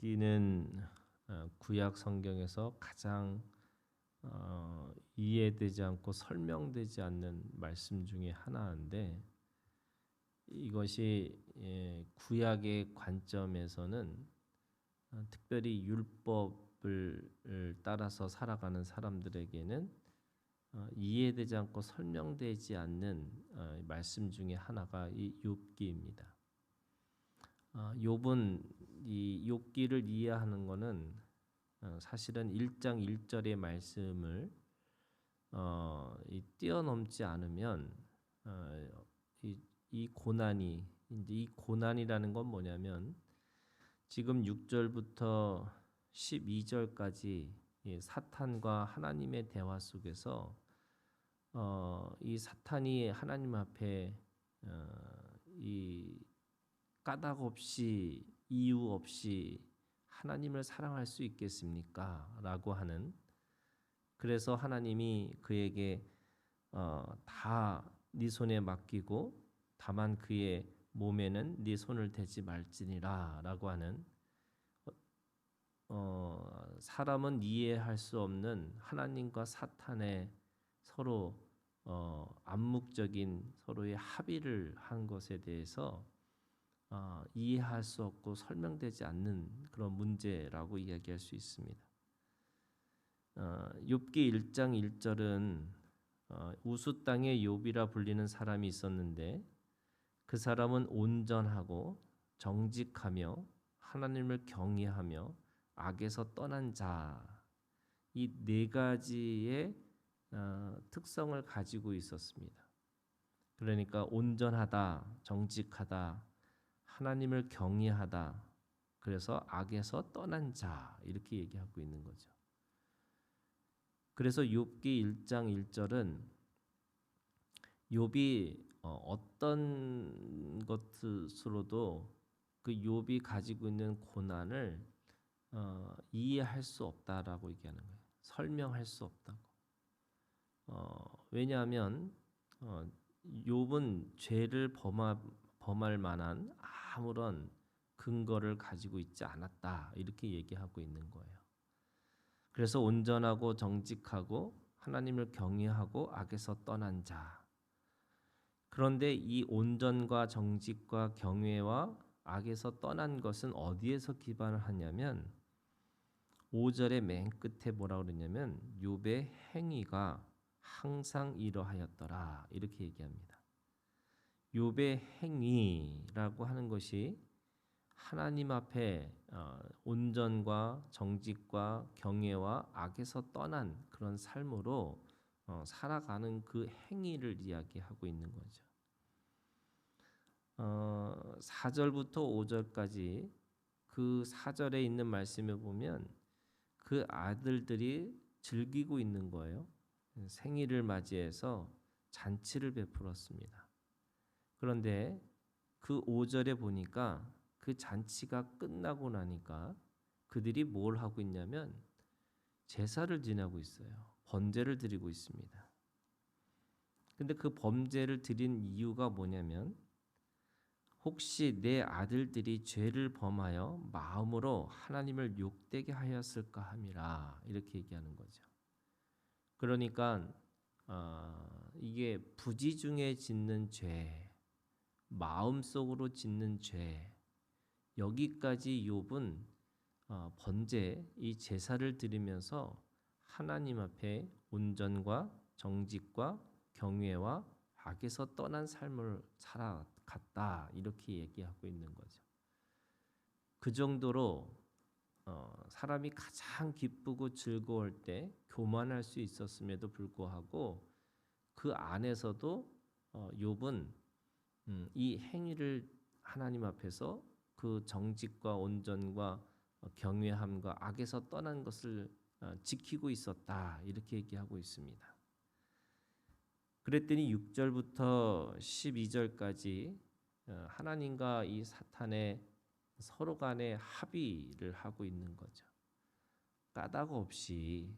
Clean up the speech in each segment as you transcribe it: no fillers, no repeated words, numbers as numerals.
욥기는 구약 성경에서 가장 이해되지 않고 설명되지 않는 말씀 중에 하나인데, 이것이 구약의 관점에서는 특별히 율법을 따라서 살아가는 사람들에게는 이해되지 않고 설명되지 않는 말씀 중에 하나가 이 욥기입니다. 욥은 이 욥기를 이해하는 것은 사실은 1장 1절의 말씀을 뛰어넘지 않으면 이 고난이, 이제 이 고난이라는 건 뭐냐면, 지금 6절부터 12절까지 사탄과 하나님의 대화 속에서 이 사탄이 하나님 앞에 이 까닭 없이 이유 없이 하나님을 사랑할 수 있겠습니까? 라고 하는, 그래서 하나님이 그에게 다 네 손에 맡기고 다만 그의 몸에는 네 손을 대지 말지니라 라고 하는, 사람은 이해할 수 없는 하나님과 사탄의 서로 암묵적인 서로의 합의를 한 것에 대해서 이해할 수 없고 설명되지 않는 그런 문제라고 이야기할 수 있습니다. 욥기 1장 1절은 우수 땅의 욥이라 불리는 사람이 있었는데, 그 사람은 온전하고 정직하며 하나님을 경외하며 악에서 떠난 자, 이 네 가지의 특성을 가지고 있었습니다. 그러니까 온전하다, 정직하다, 하나님을 경외하다, 그래서 악에서 떠난 자, 이렇게 얘기하고 있는 거죠. 그래서 욥기 1장 1절은 욥이 어떤 것으로도 그 욥이 가지고 있는 고난을 이해할 수 없다라고 얘기하는 거예요. 설명할 수 없다고. 왜냐하면 욥은 죄를 범할 만한 아무런 근거를 가지고 있지 않았다, 이렇게 얘기하고 있는 거예요. 그래서 온전하고 정직하고 하나님을 경외하고 악에서 떠난 자. 그런데 이 온전과 정직과 경외와 악에서 떠난 것은 어디에서 기반을 하냐면, 5절의 맨 끝에 뭐라고 그러냐면 욥의 행위가 항상 이러하였더라, 이렇게 얘기합니다. 욥의 행위라고 하는 것이 하나님 앞에 온전과 정직과 경외와 악에서 떠난 그런 삶으로 살아가는 그 행위를 이야기하고 있는 거죠. 4절부터 5절까지 그 4절에 있는 말씀에 보면 그 아들들이 즐기고 있는 거예요. 생일을 맞이해서 잔치를 베풀었습니다. 그런데 그 5절에 보니까 그 잔치가 끝나고 나니까 그들이 뭘 하고 있냐면 제사를 지내고 있어요. 번제를 드리고 있습니다. 근데 그 번제를 드린 이유가 뭐냐면, 혹시 내 아들들이 죄를 범하여 마음으로 하나님을 욕되게 하였을까 함이라, 이렇게 얘기하는 거죠. 그러니까 이게 부지 중에 짓는 죄, 마음속으로 짓는 죄, 여기까지 욥은 번제, 이 제사를 드리면서 하나님 앞에 온전과 정직과 경외와 악에서 떠난 삶을 살아갔다, 이렇게 얘기하고 있는 거죠. 그 정도로 사람이 가장 기쁘고 즐거울 때 교만할 수 있었음에도 불구하고 그 안에서도 욥은 이 행위를 하나님 앞에서 그 정직과 온전과 경외함과 악에서 떠난 것을 지키고 있었다, 이렇게 얘기하고 있습니다. 그랬더니 6절부터 12절까지 하나님과 이 사탄의 서로 간의 합의를 하고 있는 거죠. 까닭 없이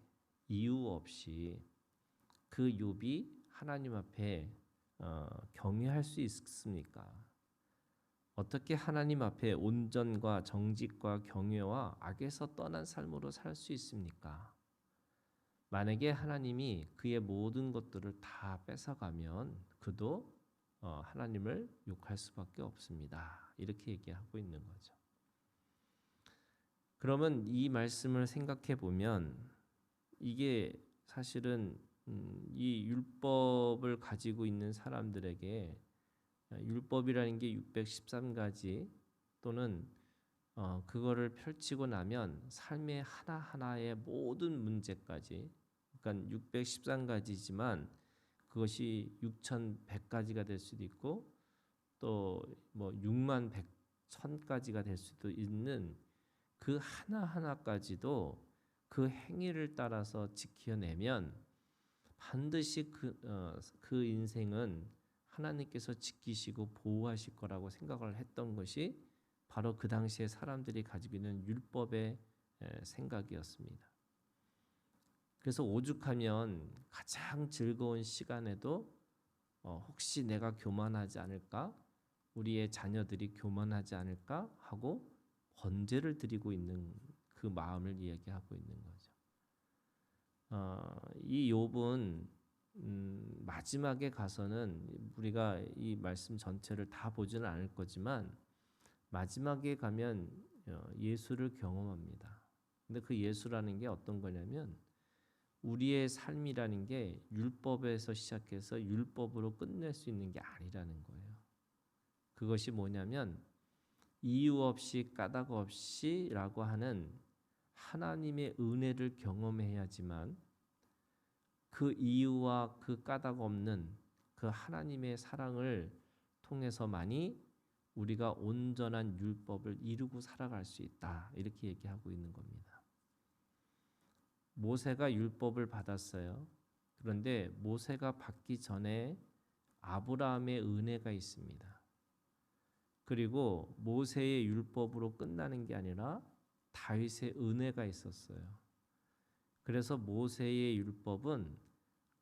이유 없이 그 욥이 하나님 앞에 경외할 수 있습니까? 어떻게 하나님 앞에 온전과 정직과 경외와 악에서 떠난 삶으로 살 수 있습니까? 만약에 하나님이 그의 모든 것들을 다 뺏어가면 그도 하나님을 욕할 수밖에 없습니다. 이렇게 얘기하고 있는 거죠. 그러면 이 말씀을 생각해 보면 이게 사실은 이 율법을 가지고 있는 사람들에게 율법이라는 게 613가지 또는 그거를 펼치고 나면 삶의 하나하나의 모든 문제까지, 그러니까 613가지지만 그것이 6100가지가 될 수도 있고 또 뭐 6만 100,000가지가 될 수도 있는 그 하나하나까지도 그 행위를 따라서 지켜내면 반드시 그 인생은 하나님께서 지키시고 보호하실 거라고 생각을 했던 것이 바로 그 당시에 사람들이 가지고 있는 율법의 생각이었습니다. 그래서 오죽하면 가장 즐거운 시간에도 혹시 내가 교만하지 않을까? 우리의 자녀들이 교만하지 않을까? 하고 번제를 드리고 있는 그 마음을 이야기하고 있는 거죠. 이 욥은 마지막에 가서는 우리가 이 말씀 전체를 다 보지는 않을 거지만 마지막에 가면 예수를 경험합니다. 근데 그 예수라는 게 어떤 거냐면 우리의 삶이라는 게 율법에서 시작해서 율법으로 끝낼 수 있는 게 아니라는 거예요. 그것이 뭐냐면 이유 없이 까닭 없이라고 하는 하나님의 은혜를 경험해야지만 그 이유와 그 까닭 없는 그 하나님의 사랑을 통해서만이 우리가 온전한 율법을 이루고 살아갈 수 있다. 이렇게 얘기하고 있는 겁니다. 모세가 율법을 받았어요. 그런데 모세가 받기 전에 아브라함의 은혜가 있습니다. 그리고 모세의 율법으로 끝나는 게 아니라 다윗의 은혜가 있었어요. 그래서 모세의 율법은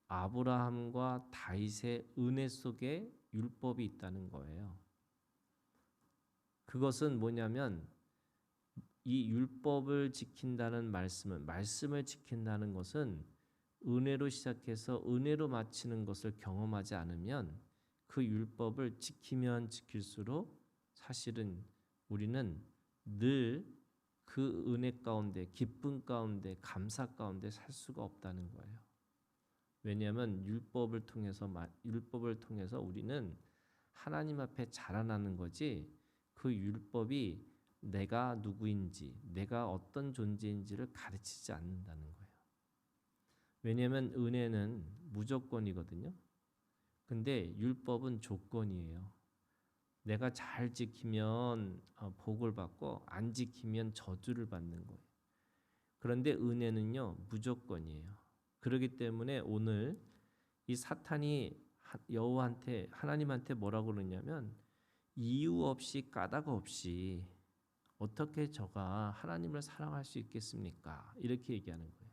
아브라함과 다윗의 은혜 속에 율법이 있다는 거예요. 그것은 뭐냐면 이 율법을 지킨다는 말씀을 지킨다는 것은 은혜로 시작해서 은혜로 마치는 것을 경험하지 않으면 그 율법을 지키면 지킬수록 사실은 우리는 늘 그 은혜 가운데, 기쁨 가운데, 감사 가운데 살 수가 없다는 거예요. 왜냐하면 율법을 통해서 우리는 하나님 앞에 자라나는 거지 그 율법이 내가 누구인지, 내가 어떤 존재인지를 가르치지 않는다는 거예요. 왜냐하면 은혜는 무조건이거든요. 근데 율법은 조건이에요. 내가 잘 지키면 복을 받고 안 지키면 저주를 받는 거예요. 그런데 은혜는요 무조건이에요. 그렇기 때문에 오늘 이 사탄이 여호와한테 하나님한테 뭐라고 그러냐면 이유 없이 까닭 없이 어떻게 저가 하나님을 사랑할 수 있겠습니까? 이렇게 얘기하는 거예요.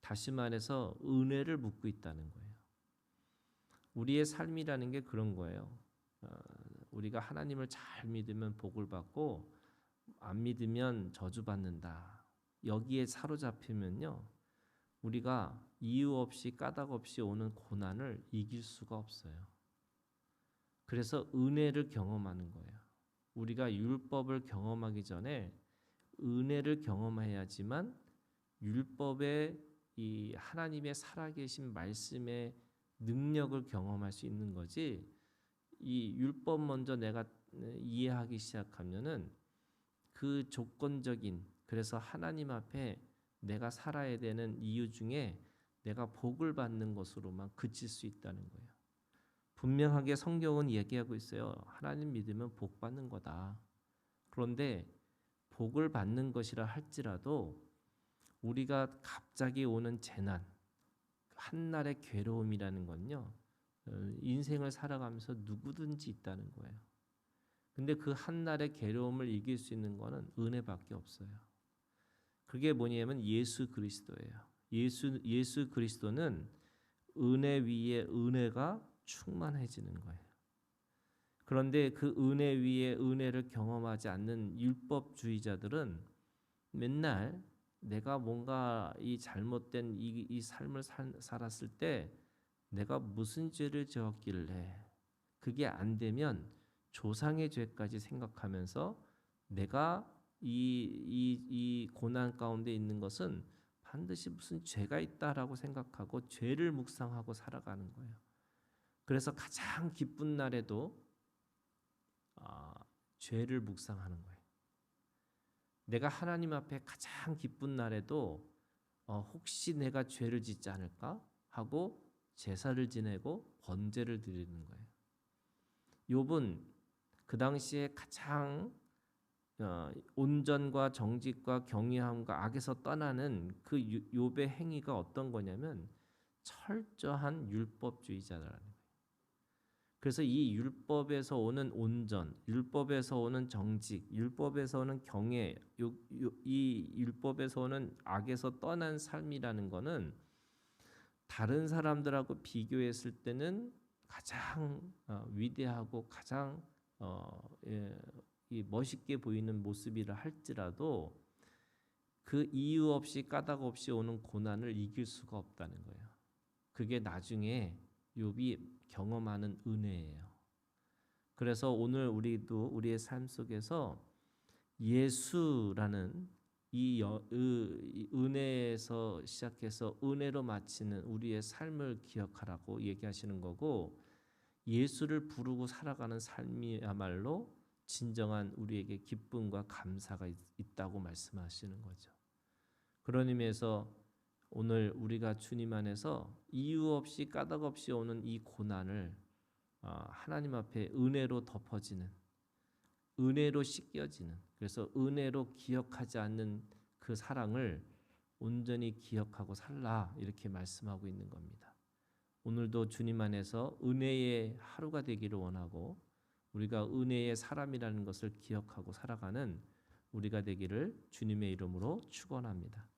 다시 말해서 은혜를 묻고 있다는 거예요. 우리의 삶이라는 게 그런 거예요. 우리가 하나님을 잘 믿으면 복을 받고 안 믿으면 저주받는다. 여기에 사로잡히면요. 우리가 이유 없이 까닭 없이 오는 고난을 이길 수가 없어요. 그래서 은혜를 경험하는 거예요. 우리가 율법을 경험하기 전에 은혜를 경험해야지만 율법의 이 하나님의 살아계신 말씀의 능력을 경험할 수 있는 거지. 이 율법 먼저 내가 이해하기 시작하면은 그 조건적인 그래서 하나님 앞에 내가 살아야 되는 이유 중에 내가 복을 받는 것으로만 그칠 수 있다는 거예요. 분명하게 성경은 얘기하고 있어요. 하나님 믿으면 복 받는 거다. 그런데 복을 받는 것이라 할지라도 우리가 갑자기 오는 재난, 한날의 괴로움이라는 건요. 인생을 살아가면서 누구든지 있다는 거예요. 근데 그 한날의 괴로움을 이길 수 있는 거는 은혜밖에 없어요. 그게 뭐냐면 예수 그리스도예요. 예수 그리스도는 은혜 위에 은혜가 충만해지는 거예요. 그런데 그 은혜 위에 은혜를 경험하지 않는 율법주의자들은 맨날 내가 뭔가 이 잘못된 이 삶을 살았을 때 내가 무슨 죄를 지었길래 그게 안 되면 조상의 죄까지 생각하면서 내가 이 고난 가운데 있는 것은 반드시 무슨 죄가 있다라고 생각하고 죄를 묵상하고 살아가는 거예요. 그래서 가장 기쁜 날에도 죄를 묵상하는 거예요. 내가 하나님 앞에 가장 기쁜 날에도 혹시 내가 죄를 짓지 않을까 하고 제사를 지내고 번제를 드리는 거예요. 욥은 그 당시에 가장 온전과 정직과 경외함과 악에서 떠나는 그 욥의 행위가 어떤 거냐면 철저한 율법주의자라는 거예요. 그래서 이 율법에서 오는 온전, 율법에서 오는 정직, 율법에서 오는 경외, 이 율법에서 오는 악에서 떠난 삶이라는 거는 다른 사람들하고 비교했을 때는 가장 위대하고 가장 이 멋있게 보이는 모습이라 할지라도 그 이유 없이 까닭 없이 오는 고난을 이길 수가 없다는 거예요. 그게 나중에 욥이 경험하는 은혜예요. 그래서 오늘 우리도 우리의 삶 속에서 예수라는 이 은혜에서 시작해서 은혜로 마치는 우리의 삶을 기억하라고 얘기하시는 거고, 예수를 부르고 살아가는 삶이야말로 진정한 우리에게 기쁨과 감사가 있다고 말씀하시는 거죠. 그런 의미에서 오늘 우리가 주님 안에서 이유 없이 까닭 없이 오는 이 고난을 하나님 앞에 은혜로 덮어지는, 은혜로 씻겨지는, 그래서 은혜로 기억하지 않는 그 사랑을 온전히 기억하고 살라, 이렇게 말씀하고 있는 겁니다. 오늘도 주님 안에서 은혜의 하루가 되기를 원하고 우리가 은혜의 사람이라는 것을 기억하고 살아가는 우리가 되기를 주님의 이름으로 축원합니다.